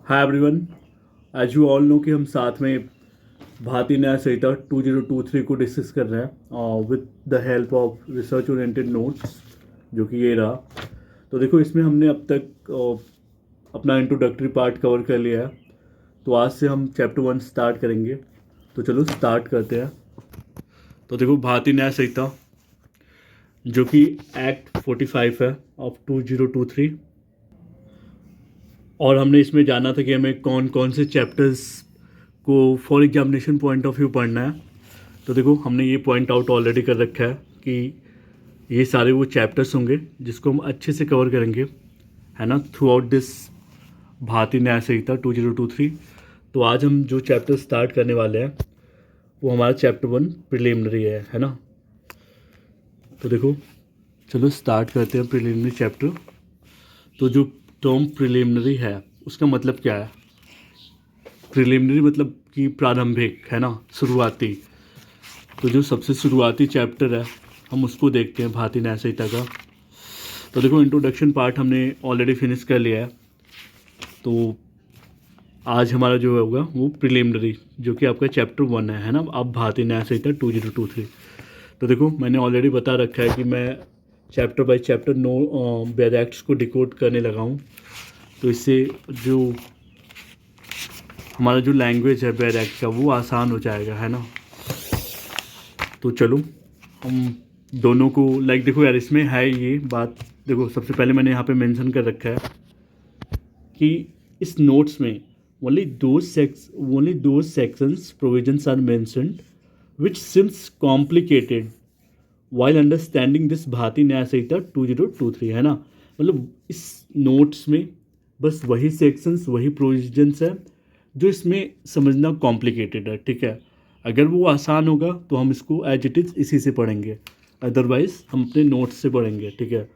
Hi everyone. As you all know कि हम साथ में भारतीय न्याय संहिता 2023 को डिस्कस कर रहे हैं with the help of research oriented notes, जो कि ये रहा। तो देखो, इसमें हमने अब तक अपना इंट्रोडक्टरी पार्ट कवर कर लिया है। तो आज से हम चैप्टर 1 स्टार्ट करेंगे। तो चलो स्टार्ट करते हैं। तो देखो, भारतीय न्याय संहिता जो कि एक्ट 45 है ऑफ 2023, और हमने इसमें जाना था कि हमें कौन कौन से चैप्टर्स को for examination point of view पढ़ना है। तो देखो, हमने ये पॉइंट आउट ऑलरेडी कर रखा है कि ये सारे वो चैप्टर्स होंगे जिसको हम अच्छे से कवर करेंगे, है ना, through out this Bharatiya Nyaya संहिता 2023। तो आज हम जो चैप्टर स्टार्ट करने वाले हैं वो हमारा चैप्टर 1 प्रिलिमिनरी है ना। तो देखो, चलो स्टार्ट करते हैं प्रिलिमिनरी चैप्टर। तो जो टर्म प्रिलिमिनरी है उसका मतलब क्या है? प्रिलिमिनरी मतलब कि प्रारंभिक, है ना, शुरुआती। तो जो सबसे शुरुआती चैप्टर है हम उसको देखते हैं भारतीय न्याय संहिता का। तो देखो, इंट्रोडक्शन पार्ट हमने ऑलरेडी फिनिश कर लिया है। तो आज हमारा जो होगा वो प्रिलिमिनरी, जो कि आपका चैप्टर 1 है ना। अब भारतीय न्याय संहिता 2023। तो देखो, मैंने ऑलरेडी बता रखा है कि मैं chapter by chapter bear acts को डिकोड करने लगा हूँ। तो इससे जो हमारा जो लैंग्वेज है बेयर एक्ट का वो आसान हो जाएगा, है ना। तो चलो हम दोनों को देखो यार, इसमें है ये बात। देखो, सबसे पहले मैंने यहाँ पे मेंशन कर रखा है कि इस नोट्स में ओनली दो sections provisions are mentioned which seems complicated while understanding this Bharatiya Nyaya संहिता 2023, है ना। मतलब इस नोट्स में बस वही सेक्शंस, वही प्रोविजंस है जो इसमें समझना कॉम्प्लिकेटेड है, ठीक है। अगर वो आसान होगा तो हम इसको एज इट इज़ इसी से पढ़ेंगे, अदरवाइज हम अपने नोट्स से पढ़ेंगे, ठीक है।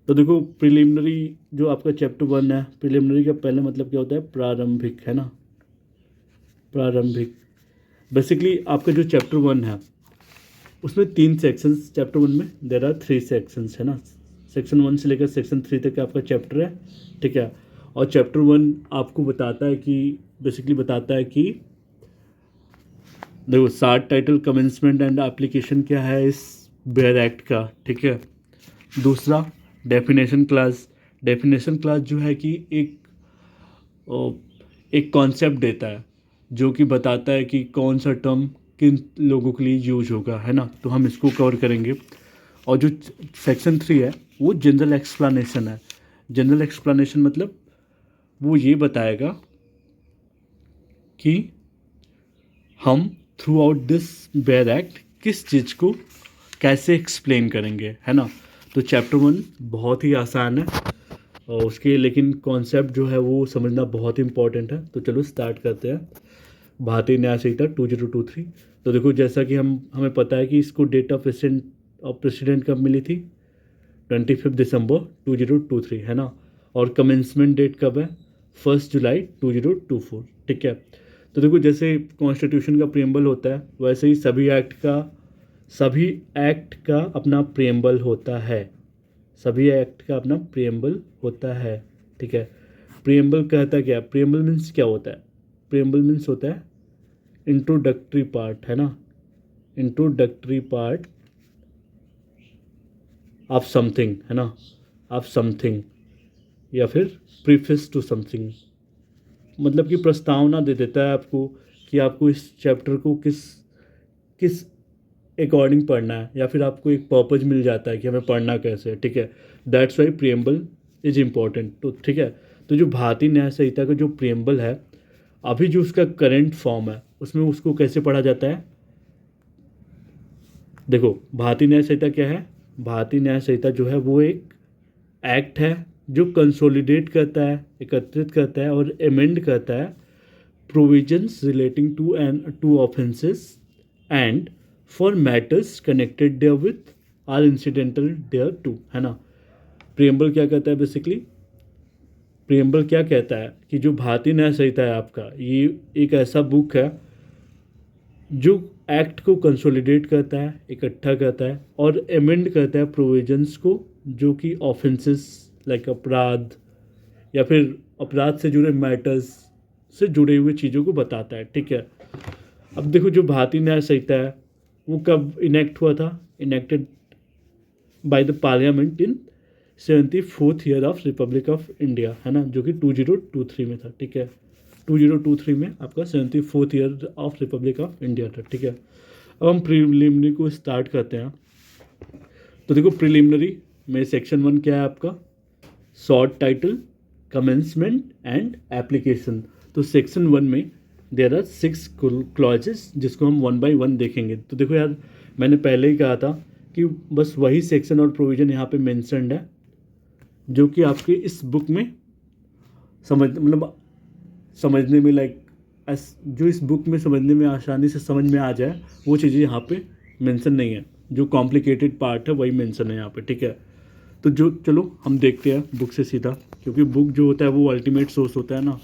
तो देखो, प्रिलिमिनरी जो आपका चैप्टर 1 है, प्रिलिमिनरी का पहले मतलब क्या होता है? प्रारंभिक, है ना, प्रारंभिक। बेसिकली आपका जो चैप्टर 1 है उसमें 3 सेक्शंस, चैप्टर 1 में देर आर 3 सेक्शंस, है ना। सेक्शन 1 से लेकर सेक्शन 3 तक आपका चैप्टर है, ठीक है। और चैप्टर 1 आपको बताता है कि बेसिकली बताता है कि देखो, short title commencement and application क्या है इस बेयर एक्ट का, ठीक है। दूसरा, डेफिनेशन क्लास। डेफिनेशन क्लास जो है कि एक कॉन्सेप्ट देता है जो कि बताता है कि कौन सा टर्म किन लोगों के लिए यूज होगा, है ना। तो हम इसको कवर करेंगे। और जो सेक्शन 3 है वो जनरल एक्सप्लेनेशन है। जनरल एक्सप्लेनेशन मतलब वो ये बताएगा कि हम through out this bare act किस चीज़ को कैसे एक्सप्लेन करेंगे, है ना। तो चैप्टर 1 बहुत ही आसान है और उसके लेकिन कॉन्सेप्ट जो है वो समझना बहुत ही इंपॉर्टेंट है। तो चलो स्टार्ट करते हैं भारतीय न्याय संहिता 2023। तो देखो, जैसा कि हमें पता है कि इसको डेट ऑफ प्रेसिडेंट कब मिली थी? 25 दिसंबर 2023, है ना। और कमेंसमेंट डेट कब है? 1 जुलाई 2024, ठीक है। तो देखो, जैसे कॉन्स्टिट्यूशन का प्रियम्बल होता है वैसे ही सभी एक्ट का अपना प्रियम्बल होता है। सभी एक्ट का अपना प्रियम्बल होता है, ठीक है। प्रियम्बल कहता क्या है? प्रियम्बल मीन्स क्या होता है? प्रियम्बल मीन्स होता है इंट्रोडक्टरी पार्ट, है ना। इंट्रोडक्टरी पार्ट ऑफ समथिंग, है ना, ऑफ समथिंग, या फिर प्रीफेस टू समथिंग। मतलब कि प्रस्तावना दे देता है आपको कि आपको इस चैप्टर को किस किस अकॉर्डिंग पढ़ना है, या फिर आपको एक पर्पज मिल जाता है कि हमें पढ़ना कैसे है, ठीक है। That's why preamble is important, तो ठीक है। तो जो भारतीय न्याय संहिता का जो प्रियम्बल है, अभी जो उसका करेंट फॉर्म है उसमें उसको कैसे पढ़ा जाता है? देखो, भारतीय न्याय संहिता क्या है? भारतीय न्याय संहिता जो है वो एक एक्ट है जो कंसोलिडेट करता है, एकत्रित करता है और एमेंड करता है provisions relating to offences and for matters connected therewith or incidental thereto, है ना। प्रियम्बल क्या कहता है? बेसिकली प्रियम्बल क्या कहता है कि जो भारतीय न्याय संहिता है आपका, ये एक ऐसा बुक है जो एक्ट को कंसोलिडेट करता है, इकट्ठा करता है और एमेंड करता है प्रोविजंस को जो कि ऑफेंसेस लाइक अपराध या फिर अपराध से जुड़े मैटर्स से जुड़े हुए चीज़ों को बताता है, ठीक है। अब देखो जो भारतीय न्याय संहिता है वो कब इनेक्ट हुआ था, enacted by the parliament in 74th year of Republic of India, है ना, जो कि 2023 में था, ठीक है। 2023 में आपका 74th year of Republic of India था, ठीक है। अब हम प्रिलिमिनरी को स्टार्ट करते हैं। तो देखो प्रिलिमिनरी में सेक्शन 1 क्या है आपका, short title, commencement and application. तो सेक्शन 1 में देयर आर 6 क्लॉजेस जिसको हम 1 by 1 देखेंगे। तो देखो यार मैंने पहले ही कहा था कि बस वही सेक्शन और प्रोविज़न यहाँ पे मेंशन्ड है जो कि आपके इस बुक में समझने में जो इस बुक में समझने में आसानी से समझ में आ जाए वो चीज़ें यहाँ पे मेंशन नहीं है। जो कॉम्प्लिकेटेड पार्ट है वही मेंशन है यहाँ पे, ठीक है। तो जो चलो हम देखते हैं बुक से सीधा, क्योंकि बुक जो होता है वो अल्टीमेट सोर्स होता है ना,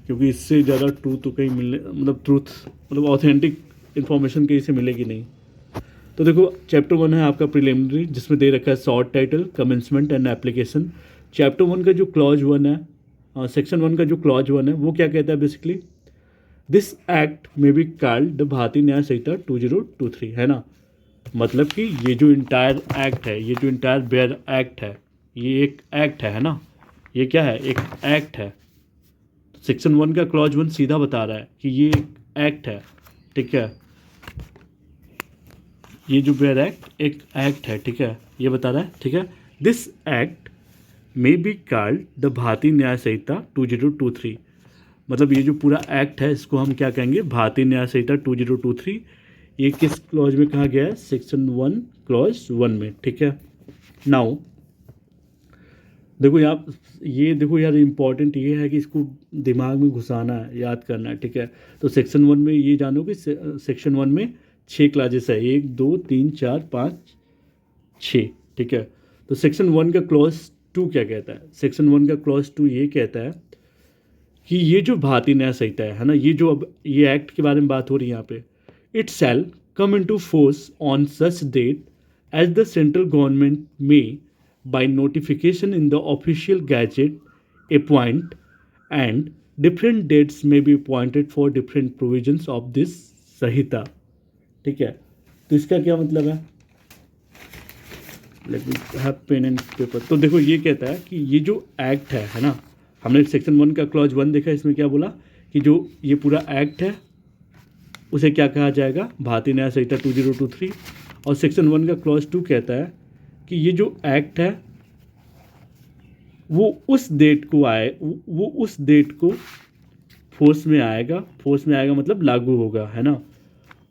क्योंकि इससे ज़्यादा ट्रूथ तो कहीं मिलने ऑथेंटिक इन्फॉर्मेशन कहीं से मिलेगी नहीं। तो देखो चैप्टर 1 है आपका प्रिलिमिनरी जिसमें दे रखा है short title, commencement and application. Chapter 1 का जो क्लॉज 1 है, सेक्शन 1 का जो क्लॉज 1 है वो क्या कहता है बेसिकली, दिस एक्ट में be called the Bharatiya Nyaya संहिता 2023, है ना। मतलब कि ये जो इंटायर एक्ट है, ये जो इंटायर बेयर एक्ट है, ये एक एक्ट है ना, ये क्या है, एक एक्ट है। सेक्शन 1 का क्लॉज 1 सीधा बता रहा है कि ये एक एक्ट है, ठीक है। ये जो बेयर एक्ट एक एक्ट है, ठीक है, ये बता रहा है, ठीक है। This act may be called the Bharatiya Nyaya संहिता 2023। मतलब ये जो पूरा एक्ट है इसको हम क्या कहेंगे, भारतीय न्याय संहिता 2023। ये किस क्लॉज में कहा गया है, सेक्शन 1 क्लॉज 1 में, ठीक है। नाउ देखो यार इम्पॉर्टेंट ये है कि इसको दिमाग में घुसाना है, याद करना है, ठीक है। तो सेक्शन 1 में ये जानो कि सेक्शन 1 में 6 क्लाजेस है, 1 2 3 4 5 6, ठीक है। तो सेक्शन 1 का क्लॉज 2 क्या कहता है, सेक्शन 1 का क्लॉज 2 ये कहता है कि ये जो भारतीय न्याय संहिता है ना, ये जो अब ये एक्ट के बारे में बात हो रही है यहाँ पे, it shall come into force on such date as the central government may by notification in the official gazette appoint, and different dates may be appointed for different provisions of this Sanhita, ठीक है। तो इसका क्या मतलब है, let me have pen and paper. तो देखो ये कहता है कि ये जो एक्ट है ना, हमने सेक्शन 1 का क्लॉज 1 देखा, इसमें क्या बोला कि जो ये पूरा एक्ट है उसे क्या कहा जाएगा, भारतीय न्याय संहिता 2023। और सेक्शन 1 का क्लॉज 2 कहता है कि ये जो एक्ट है वो उस डेट को फोर्स में आएगा मतलब लागू होगा, है ना।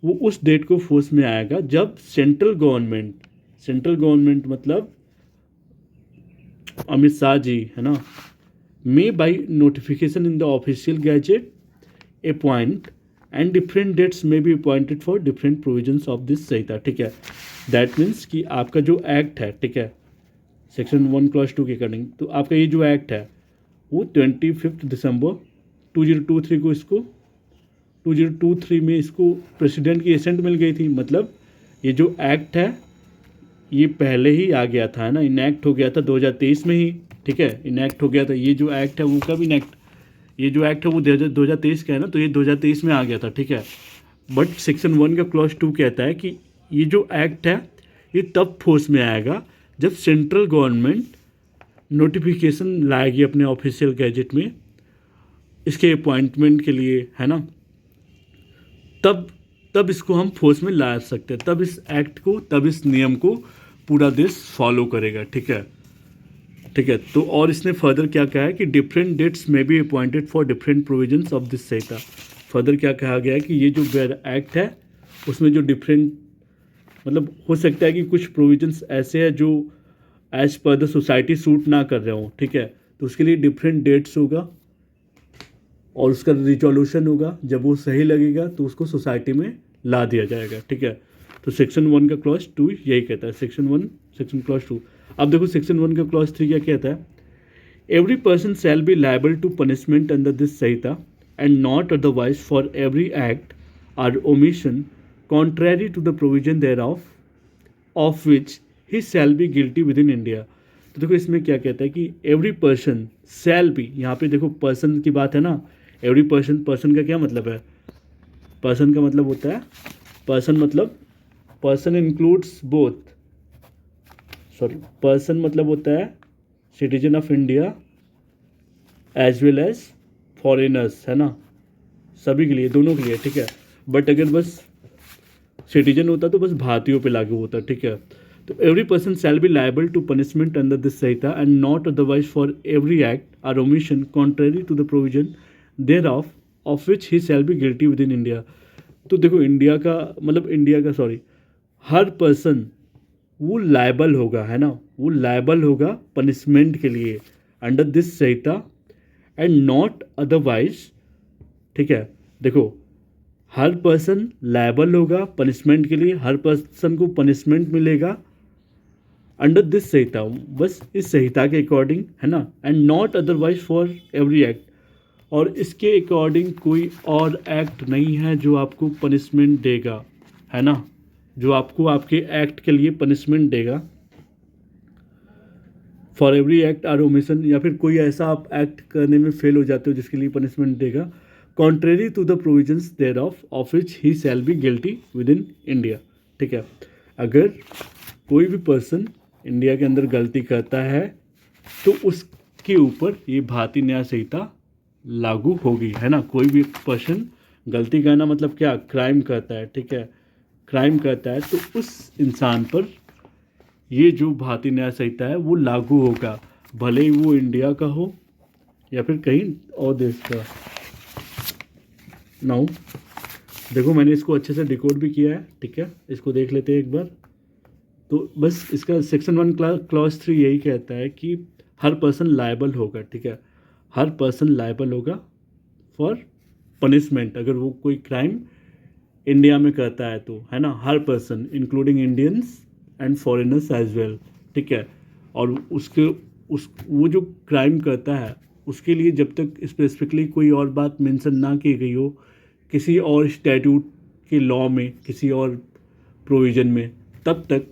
वो उस डेट को फोर्स में आएगा जब सेंट्रल गवर्नमेंट मतलब अमित शाह जी, है ना, may by notification in the official gazette appoint and different dates may be appointed for different provisions of this Sanhita, ठीक है। दैट मीन्स कि आपका जो एक्ट है, ठीक है, सेक्शन 1 क्लॉज 2 के अकॉर्डिंग, तो आपका ये जो एक्ट है वो 25 दिसंबर 2023 को 2023 में इसको प्रेसिडेंट की एसेंट मिल गई थी। मतलब ये जो एक्ट है ये पहले ही आ गया था, है ना, इनैक्ट हो गया था 2023 में ही, ठीक है, इनैक्ट हो गया था। ये जो एक्ट है वो कब ये जो एक्ट है वो 2023 का है ना, तो ये 2023 में आ गया था, ठीक है। बट सेक्शन 1 का क्लॉज 2 कहता है कि ये जो एक्ट है ये तब फोर्स में आएगा जब सेंट्रल गवर्नमेंट नोटिफिकेशन लाएगी अपने ऑफिशियल गैजेट में इसके अपॉइंटमेंट के लिए, है ना, तब इसको हम फोर्स में ला सकते हैं, तब इस एक्ट को, तब इस नियम को पूरा देश फॉलो करेगा, ठीक है। तो और इसने फर्दर क्या कहा है कि different dates may be appointed for different provisions of this Samhita. Further क्या कहा गया है कि ये जो एक्ट है उसमें जो डिफरेंट मतलब हो सकता है कि कुछ प्रोविजंस ऐसे हैं जो as per the society suit ना कर रहे हों, ठीक है, तो उसके लिए डिफरेंट डेट्स होगा और उसका रिजोल्यूशन होगा, जब वो सही लगेगा तो उसको सोसाइटी में ला दिया जाएगा, ठीक है। तो सेक्शन 1 का क्लॉज 2 यही कहता है, सेक्शन क्लॉज 2। अब देखो सेक्शन 1 का क्लॉज 3 क्या कहता है, every person shall be liable to punishment under this Sanhita and not otherwise for every act or omission contrary to the provision thereof of which he shall be guilty within India। तो देखो इसमें क्या कहता है कि एवरी पर्सन शैल बी, यहाँ पे देखो पर्सन की बात है ना, एवरी पर्सन, पर्सन का क्या मतलब है, पर्सन का मतलब होता है, पर्सन मतलब person includes both, sorry, person मतलब होता है citizen of India as well as foreigners, है ना, सभी के लिए, दोनों के लिए, ठीक है। बट अगर बस सिटीजन होता तो बस भारतीयों पे लागू होता, ठीक है। तो every person shall be liable to punishment under this Sanhita and not otherwise for every act or omission contrary to the provision there of which he shall be guilty within India. तो देखो India का मतलब, India का sorry, हर person वो liable होगा, है ना, वो लायबल होगा पनिशमेंट के लिए under this Sanhita and not otherwise, ठीक है। देखो हर पर्सन लायबल होगा पनिशमेंट के लिए, हर पर्सन को पनिशमेंट मिलेगा अंडर दिस संहिता, बस इस संहिता के अकॉर्डिंग, है ना, and not otherwise for every act, और इसके अकॉर्डिंग कोई और एक्ट नहीं है जो आपको पनिशमेंट देगा, है ना, जो आपको आपके एक्ट के लिए पनिशमेंट देगा। For every act or omission, या फिर कोई ऐसा आप एक्ट करने में फेल हो जाते हो जिसके लिए पनिशमेंट देगा, contrary to the provisions there of which he shall be guilty within India, ठीक है। अगर कोई भी पर्सन इंडिया के अंदर गलती करता है तो उसके ऊपर ये भारतीय न्याय संहिता लागू होगी, है ना। कोई भी पर्सन गलती करना मतलब क्या, क्राइम करता है, ठीक है, क्राइम करता है तो उस इंसान पर ये जो भारतीय न्याय संहिता है वो लागू होगा, भले ही वो इंडिया का हो या फिर कहीं और देश का। नाउ देखो मैंने इसको अच्छे से डिकोड भी किया है, ठीक है, इसको देख लेते हैं एक बार। तो बस इसका सेक्शन 1 क्लॉज 3 यही कहता है कि हर पर्सन लायबल होगा, ठीक है, हर पर्सन लायबल होगा फॉर पनिशमेंट अगर वो कोई क्राइम इंडिया में करता है तो, है ना, हर person including Indians and foreigners as well, ठीक है। और उसके वो जो क्राइम करता है उसके लिए जब तक स्पेसिफिकली कोई और बात मेंशन ना की गई हो किसी और स्टैट्यूट के लॉ में, किसी और प्रोविज़न में, तब तक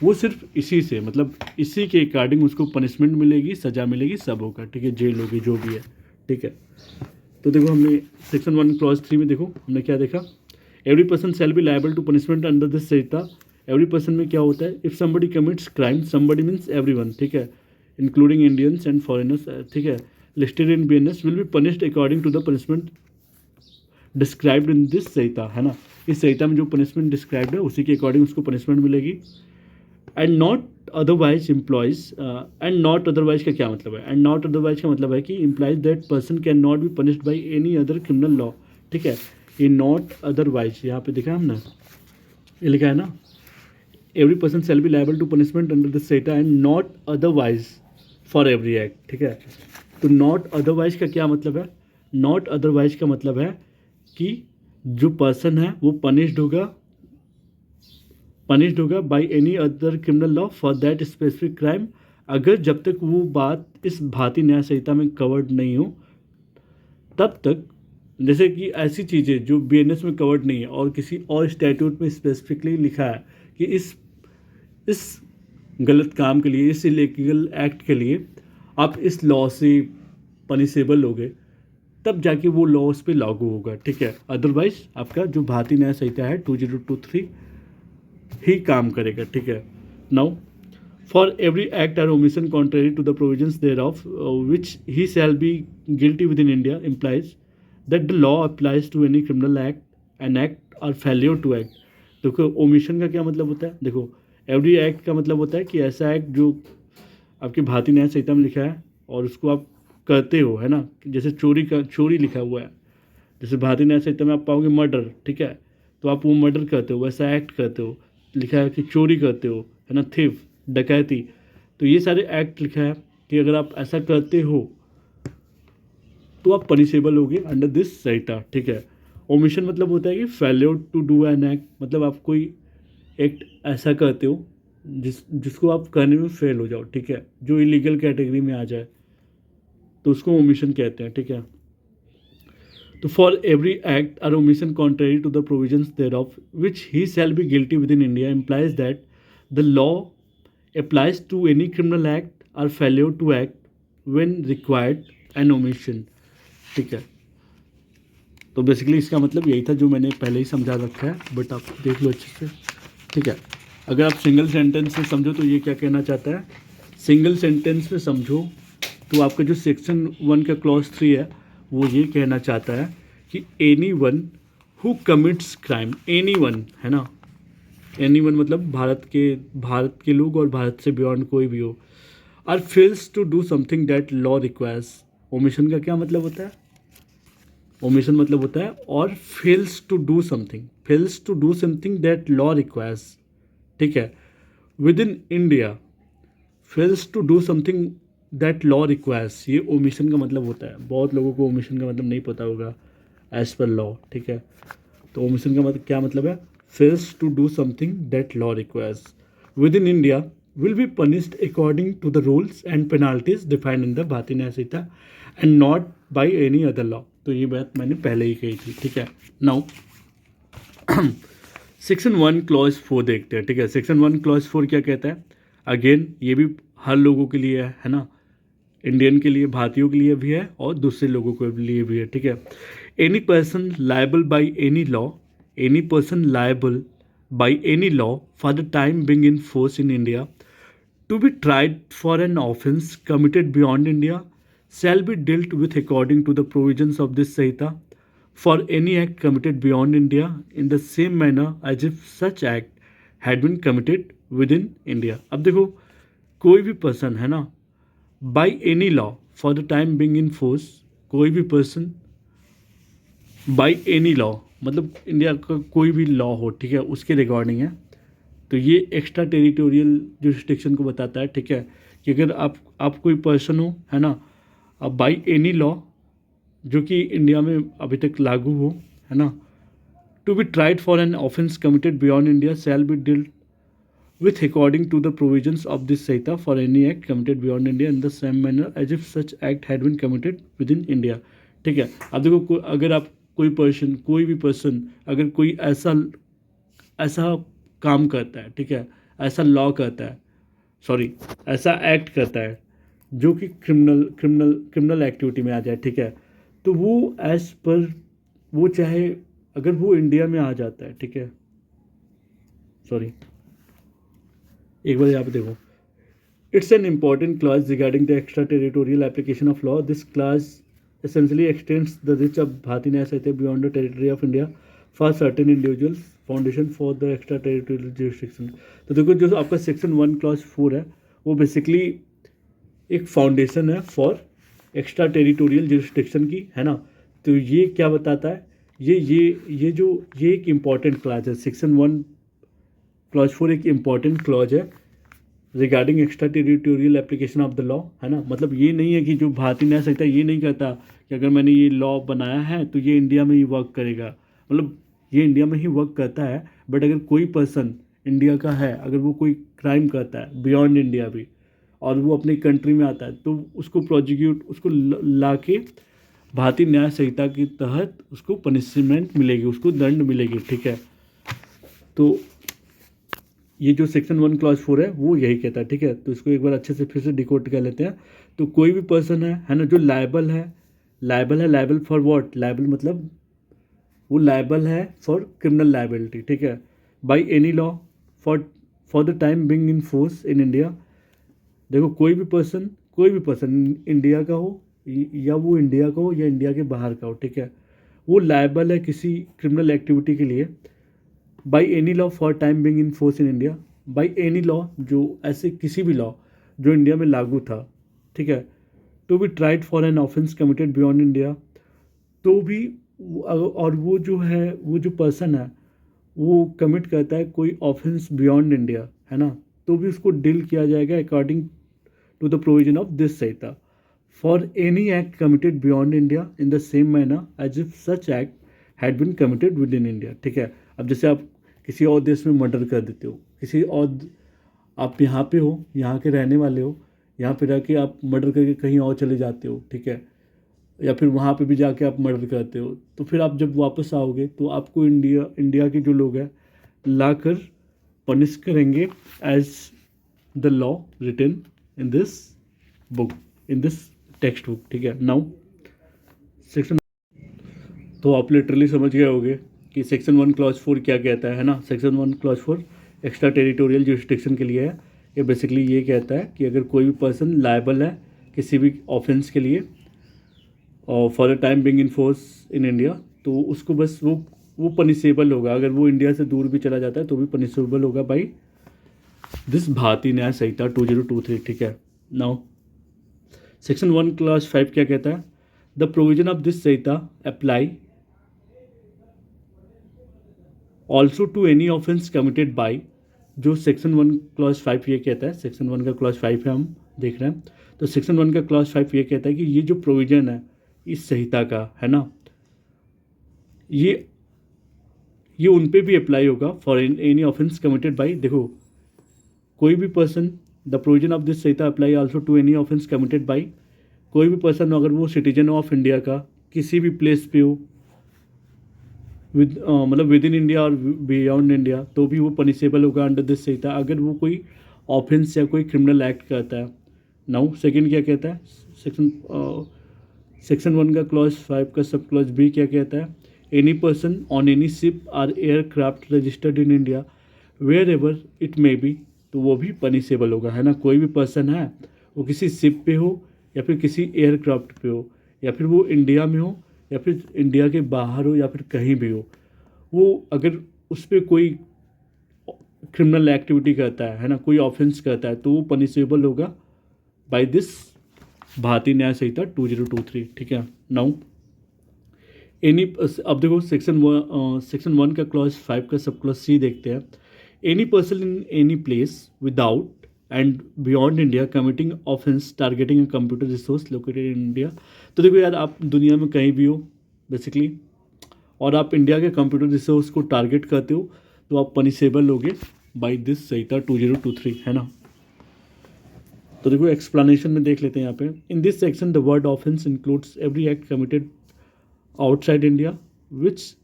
वो सिर्फ इसी से, मतलब इसी के अकॉर्डिंग उसको पनिशमेंट मिलेगी, सज़ा मिलेगी, सब होगा, ठीक है, जेल होगी, जो भी है, ठीक है। तो देखो हमने सेक्शन 1 क्लॉज 3 में देखो हमने क्या देखा, every person shall be liable to punishment under this Sanhita. Every person में क्या होता है, if somebody commits crime, somebody means everyone, ठीक है, इंक्लूडिंग इंडियंस एंड फॉरेनर्स, ठीक है, listed in BNS will be punished according to the punishment described in this Sanhita, है ना, इस संहिता में जो पनिशमेंट डिस्क्राइब्ड है उसी के अकॉर्डिंग उसको पनिशमेंट मिलेगी। And not otherwise employees, and not otherwise का क्या मतलब है, एंड नॉट अदरवाइज का मतलब है कि implies that person can not be punished by any other criminal law, ठीक है। ये नॉट अदरवाइज यहाँ पे देखा हमने, ये लिखा है ना, every person shall be liable to punishment under this Sanhita and not otherwise for every act, ठीक है। तो नॉट अदरवाइज का क्या मतलब है, नॉट अदरवाइज का मतलब है कि जो पर्सन है वो पनिश्ड होगा by any other criminal law for that specific crime, अगर जब तक वो बात इस भारतीय न्याय संहिता में कवर्ड नहीं हो तब तक, जैसे कि ऐसी चीज़ें जो बीएनएस में कवर्ड नहीं है और किसी और स्टैट्यूट में स्पेसिफिकली लिखा है कि इस गलत काम के लिए, इस इलीगल एक्ट के लिए आप इस लॉ से पनिशेबल होगे, तब जाके वो लॉ उस पर लागू होगा, ठीक है। अदरवाइज आपका जो भारतीय न्याय संहिता है 2023 ही काम करेगा, ठीक है। Now for every act or omission contrary to the provisions there of which he shall be guilty within India implies that the law applies to any criminal act an act और failure to act. देखो omission का क्या मतलब होता है, देखो every act का मतलब होता है कि ऐसा एक्ट जो आपकी भारतीय न्याय संहिता में लिखा है और उसको आप करते हो, है ना, जैसे चोरी लिखा हुआ है, जैसे भारतीय न्याय संहिता में आप पाओगे मर्डर, ठीक है, तो आप वो मर्डर करते हो, वैसा एक्ट करते हो, लिखा है कि चोरी करते हो, है ना, थीफ, डकैती, तो ये सारे एक्ट लिखा है कि अगर आप ऐसा करते हो तो आप पनिशेबल होगे अंडर दिस संहिता, ठीक है। ओमिशन मतलब होता है कि failure to do an act, मतलब आप कोई एक्ट ऐसा करते हो जिसको आप करने में फेल हो जाओ, ठीक है, जो इलीगल कैटेगरी में आ जाए, तो उसको ओमिशन कहते हैं, ठीक है। तो for every act or omission contrary to the provisions there of which he shall be guilty within India implies that the law applies to any criminal act और failure to act when required an omission. ठीक है, तो basically इसका मतलब यही था जो मैंने पहले ही समझा रखा है, बट आप देख लो अच्छे से। ठीक है, अगर आप सिंगल सेंटेंस में समझो तो ये क्या कहना चाहता है, सिंगल सेंटेंस में समझो तो आपका जो सेक्शन 1 का क्लॉज 3 है वो ये कहना चाहता है कि any one who commits crime, any one है ना, एनी वन मतलब भारत के लोग और भारत से बियॉन्ड कोई भी हो, और fails to do something that law requires. Omission का क्या मतलब होता है, ओमिशन मतलब होता है और fails to do something, fails to do something that law requires. ठीक है, within India fails to do something that law requires, ये ओमिशन का मतलब होता है। बहुत लोगों को ओमिशन का मतलब नहीं पता होगा एज पर लॉ। ठीक है, तो ओमिशन का मतलब क्या मतलब है, fails to do something that law requires within India will be punished according to the rules and penalties defined in the Bharatiya Nyaya Sanhita and not by any other law. तो ये बात मैंने पहले ही कही थी। ठीक है, नाउ सेक्शन 1 क्लॉज 4 देखते हैं। ठीक है, सेक्शन 1 क्लॉज 4 क्या कहता है, अगेन ये भी हर लोगों के लिए है ना, इंडियन के लिए, भारतीयों के लिए भी है और दूसरे लोगों के लिए भी है। ठीक है, any person liable by any law, any person liable by any law for the time being in force in India to be tried for an offence committed beyond India shall be dealt with according to the provisions of this Sahita for any act committed beyond India in the same manner as if such act had been committed within India। अब देखो, कोई भी person है ना, by any law for the time being in force, कोई भी person by any law मतलब India का कोई भी लॉ हो, ठीक है, उसके रिगार्डिंग है। तो ये एक्स्ट्रा टेरिटोरियल जुरिस्डिक्शन को बताता है। ठीक है, कि अगर आप कोई पर्सन हो है ना, अब बाई एनी लॉ जो कि इंडिया में अभी तक लागू हो है ना, to be tried for an offence committed beyond India shall be dealt with according to the provisions of this Sahita for any act committed beyond India in the same manner as if such act had been committed within India। ठीक है, अब देखो अगर आप कोई भी person अगर कोई ऐसा काम करता है, ठीक है, ऐसा लॉ करता है, सॉरी ऐसा एक्ट करता है जो कि क्रिमिनल एक्टिविटी में आ जाए, ठीक है, तो वो एज पर वो चाहे अगर वो इंडिया में आ जाता है, ठीक है, सॉरी एक बार यहाँ पे देखो, it's an important class regarding the extra territorial application of law. This class essentially extends the reach of Bharati Nyaya Samhita beyond the territory of India for certain individuals, foundation for the extra territorial jurisdiction। तो देखो जो आपका section 1 clause 4 है वो basically एक foundation है for extra territorial jurisdiction की, है ना। तो ये क्या बताता है, ये एक इम्पॉर्टेंट क्लॉज है। सेक्शन 1 क्लॉज 4 एक इम्पॉर्टेंट क्लॉज है regarding extra territorial application of the law, है ना। मतलब ये नहीं है कि जो भारतीय न्याय संहिता ये नहीं कहता कि अगर मैंने ये लॉ बनाया है तो ये इंडिया में ही वर्क करेगा, मतलब ये इंडिया में ही वर्क करता है, बट अगर कोई पर्सन इंडिया का है, अगर वो कोई क्राइम करता है बियॉन्ड इंडिया भी और वो अपनी कंट्री में आता है तो उसको उसको ला के भारतीय न्याय संहिता के तहत उसको पनिशमेंट मिलेगी, उसको दंड मिलेगी। ठीक है, तो ये जो सेक्शन 1 क्लॉज 4 है वो यही कहता है। ठीक है, तो इसको एक बार अच्छे से फिर से डिकोड कर लेते हैं। तो कोई भी पर्सन है ना, जो लायबल फॉर व्हाट, लायबल मतलब वो लायबल है फॉर क्रिमिनल लायबिलिटी। ठीक है, by any law for the time being in force in India. देखो कोई भी पर्सन इंडिया का हो या वो इंडिया का हो या इंडिया के बाहर का हो, ठीक है, वो लायबल है किसी क्रिमिनल एक्टिविटी के लिए by any law for time being in force in India, by any law जो ऐसे किसी भी लॉ जो इंडिया में लागू था, ठीक है, to be tried for an offence committed beyond India, तो भी और वो जो पर्सन है वो कमिट करता है कोई ऑफेंस बियॉन्ड इंडिया, है ना, तो भी उसको डील किया जाएगा according to the provision of this Sanhita for any act committed beyond India in the same manner as if such act had been committed within India. ठीक है, अब जैसे आप किसी और देश में मर्डर कर देते हो, किसी और आप यहाँ पे हो, यहाँ के रहने वाले हो, यहाँ पे रह के आप मर्डर करके कहीं और चले जाते हो, ठीक है, या फिर वहाँ पे भी जाके आप मर्डर करते हो, तो फिर आप जब वापस आओगे तो आपको इंडिया के जो लोग हैं ला कर पनिश करेंगे as the law written in this book, in this textbook, ठीक है। नाउ सेक्शन, तो आप लिटरली समझ गए होगे कि सेक्शन 1 क्लॉज 4 क्या कहता है ना। Section 1 clause 4 extra territorial jurisdiction के लिए है। ये बेसिकली ये कहता है कि अगर कोई भी पर्सन लायबल है किसी भी ऑफेंस के लिए और for the time being in force in India, तो उसको बस वो पनिशेबल होगा। अगर वो इंडिया से दूर भी चला जाता है तो भी पनिशेबल होगा बाई दिस भारतीय न्याय संहिता 2023, ठीक है। नाउ सेक्शन 1 क्लॉज 5 क्या कहता है, the provision of this Sanhita apply also to any offence committed by, जो सेक्शन 1 क्लॉज 5 ये कहता है, सेक्शन 1 का क्लॉज 5 है हम देख रहे हैं, तो सेक्शन 1 का क्लॉज 5 ये कहता है कि ये जो प्रोविजन है इस संहिता का, है ना, ये उन पे भी अप्लाई होगा for any offence committed by, देखो कोई भी person, the provision of this Sanhita apply also to any offence committed by, कोई भी पर्सन अगर वो सिटीजन ऑफ इंडिया का किसी भी प्लेस पे हो मतलब विद इन इंडिया और बियॉन्ड इंडिया, तो भी वो पनिशेबल होगा अंडर दिस संहिता अगर वो कोई ऑफेंस या कोई क्रिमिनल एक्ट करता है। नाउ सेकंड क्या कहता है, सेक्शन 1 का क्लॉज 5 का सब क्लॉज बी क्या कहता है, any person on any ship or aircraft registered in India wherever it may be, तो वो भी पनिशेबल होगा, है ना। कोई भी पर्सन है वो किसी शिप पे हो या फिर किसी एयरक्राफ्ट पे हो या फिर वो इंडिया में हो या फिर इंडिया के बाहर हो या फिर कहीं भी हो, वो अगर उस पर कोई क्रिमिनल एक्टिविटी करता है ना, कोई ऑफेंस करता है, तो वो पनिशेबल होगा बाय दिस भारतीय न्याय संहिता 2023, ठीक है। नाउ एनी, अब देखो सेक्शन 1 का क्लॉज 5 का सब क्लॉज सी देखते हैं, any person in any place without and beyond India committing offence targeting a computer resource located in India, तो देखो यार आप दुनिया में कहीं भी हो बेसिकली और आप इंडिया के कंप्यूटर रिसोर्स को टारगेट करते हो तो आप पनिशेबल होगे बाय दिस संहिता 2023, है ना। तो देखो एक्सप्लेनेशन में देख लेते हैं यहाँ पे, in this section the word offence includes every act committed outside India which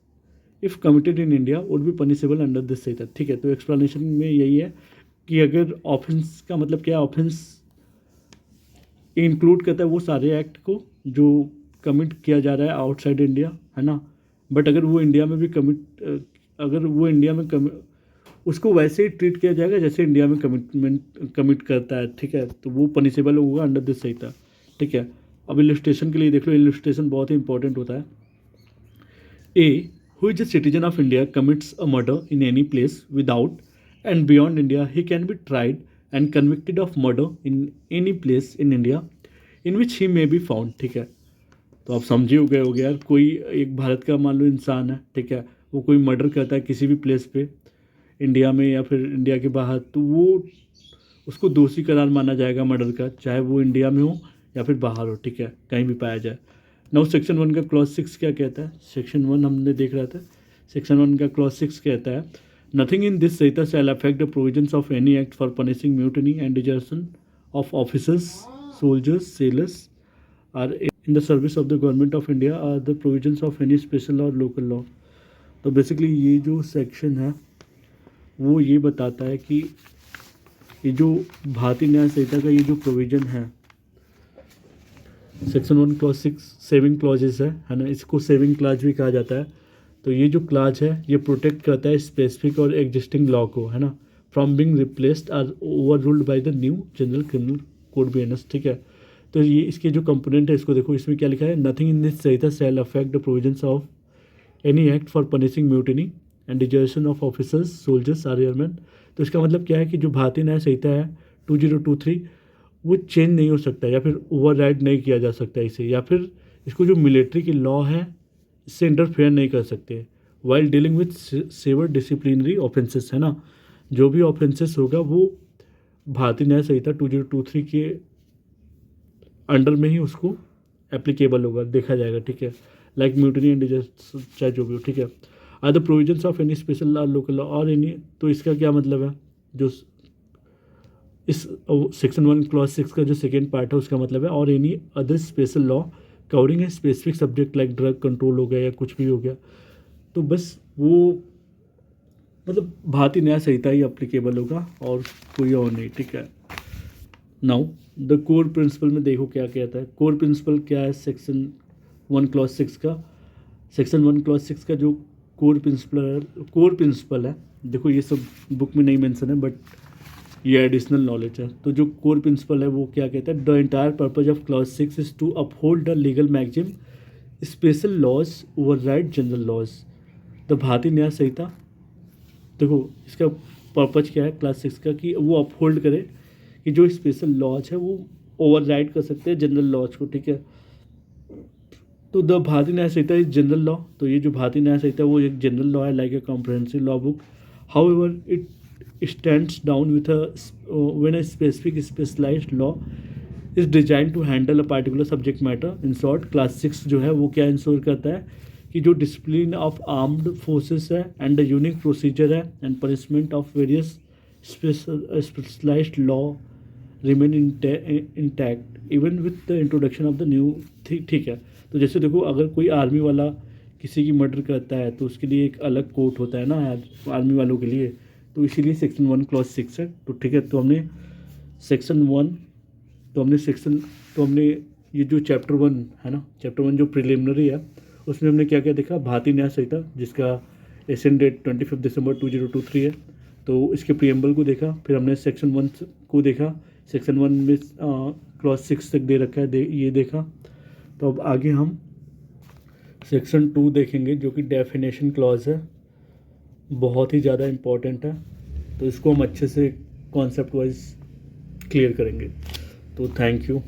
if committed in India would be punishable under this Sanhita, ठीक है। तो एक्सप्लेनेशन में यही है कि अगर ऑफेंस का मतलब क्या है, ऑफेंस इंक्लूड करता है वो सारे एक्ट को जो कमिट किया जा रहा है आउटसाइड इंडिया, है ना। बट अगर वो इंडिया में भी उसको वैसे ही ट्रीट किया जाएगा जैसे इंडिया में कमिट करता है, ठीक है, तो वो पनिशेबल होगा अंडर दिस संहिता, ठीक है। अब इलस्ट्रेशन के लिए देख लो, इलस्ट्रेशन बहुत ही इंपॉर्टेंट होता है। A who is a citizen of India commits a murder in any place without and beyond India he can be tried and convicted of murder in any place in India in which he may be found, ठीक है। तो आप समझे हो गए होगे यार, कोई एक भारत का मान लो इंसान है, ठीक है, वो कोई मर्डर करता है किसी भी प्लेस पे इंडिया में या फिर इंडिया के बाहर, तो वो उसको दोषी करार माना जाएगा मर्डर का, चाहे वो इंडिया में हो या फिर बाहर हो, ठीक है, कहीं भी पाया जाए। नाउ सेक्शन 1 का क्लॉज 6 क्या कहता है, सेक्शन 1 हमने देख रहा था, सेक्शन 1 का क्लॉज 6 कहता है, nothing in this Sanhita shall affect the provisions of any act for punishing mutiny and desertion of officers soldiers sailors or in the service of the Government of India or the provisions of any special और local law. तो basically ये जो section है वो ये बताता है कि ये जो भारतीय न्याय संहिता का ये जो प्रोविज़न है सेक्शन 1 क्लॉज 6 सेविंग क्लॉजेस है ना, इसको सेविंग क्लॉज भी कहा जाता है। तो ये जो क्लॉज है ये प्रोटेक्ट करता है स्पेसिफिक और एग्जिस्टिंग लॉ को, है ना, from being replaced or overruled by the new general criminal code BNS, ठीक है। तो ये इसके जो कंपोनेंट है इसको देखो, इसमें क्या लिखा है, nothing in this Sanhita shall affect the provisions of any act for punishing mutiny and desertion of officers soldiers or airmen. तो इसका मतलब क्या है कि जो भारतीय न्याय संहिता है 2023 वो चेंज नहीं हो सकता या फिर ओवरराइड नहीं किया जा सकता इसे, या फिर इसको जो मिलिट्री की लॉ है इससे इंटरफेयर नहीं कर सकते while dealing with severe disciplinary offences, है ना। जो भी ऑफेंसेस होगा वो भारतीय न्याय संहिता 2023 के अंडर में ही उसको एप्लीकेबल होगा, देखा जाएगा, ठीक है, लाइक म्यूटिनी एंड डिजर्शन चाहे जो भी हो, ठीक है। Or the provisions of any special law local law और एनी, तो इसका क्या मतलब है, जो इस सेक्शन 1 क्लॉज 6 का जो सेकेंड पार्ट है उसका मतलब है और any other special law covering a specific subject like drug control हो गया या कुछ भी हो गया, तो बस वो मतलब भारतीय न्याय संहिता ही अप्लीकेबल होगा और कोई और नहीं, ठीक है। नाउ द कोर प्रिंसिपल में देखो क्या कहता है। कोर प्रिंसिपल क्या है सेक्शन 1 क्लॉज 6 का। सेक्शन 1 क्लॉज 6 का जो कोर प्रिंसिपल है, देखो ये सब बुक में नहीं मेंशन है बट ये एडिशनल नॉलेज है। तो जो कोर प्रिंसिपल है वो क्या कहता है, the entire purpose of clause 6 is to uphold the legal maxim, special laws override general laws. The Bharatiya Nyaya संहिता, देखो इसका पर्पज क्या है क्लास 6 का, कि वो अपहोल्ड करे कि जो स्पेशल लॉज है वो ओवरराइड कर सकते हैं जनरल लॉज को, ठीक है। तो the Bharatiya Nyaya Samhita is general law, तो ये जो भारतीय न्याय संहिता है वो एक जनरल लॉ है, like a comprehensive law book. However it stands down with when a specific specialized law is designed to handle a particular subject matter. In short, class 6 जो है वो क्या इंश्योर करता है कि जो डिसिप्लिन ऑफ आर्म्ड फोर्सेस है and the unique procedure है and punishment of various specialised law remain intact even with the introduction of the new, ठीक है। तो जैसे देखो अगर कोई आर्मी वाला किसी की मर्डर करता है तो उसके लिए एक अलग कोर्ट होता है ना आर्मी वालों के लिए, तो इसीलिए सेक्शन 1 क्लॉज 6 है। तो ठीक है, तो हमने सेक्शन 1 तो हमने ये जो चैप्टर 1 है ना, चैप्टर 1 जो प्रिलिमिनरी है उसमें हमने क्या क्या देखा, भारतीय न्याय संहिता जिसका एसेंट डेट 25 दिसंबर 2023 है, तो इसके प्रियम्बल को देखा। फिर हमने सेक्शन 1 को देखा, सेक्शन 1 में क्लॉज 6 तक दे रखा है, ये देखा। तो अब आगे हम सेक्शन 2 देखेंगे जो कि डेफिनेशन क्लॉज है, बहुत ही ज़्यादा इम्पॉर्टेंट है, तो इसको हम अच्छे से कॉन्सेप्ट वाइज क्लियर करेंगे। तो थैंक यू।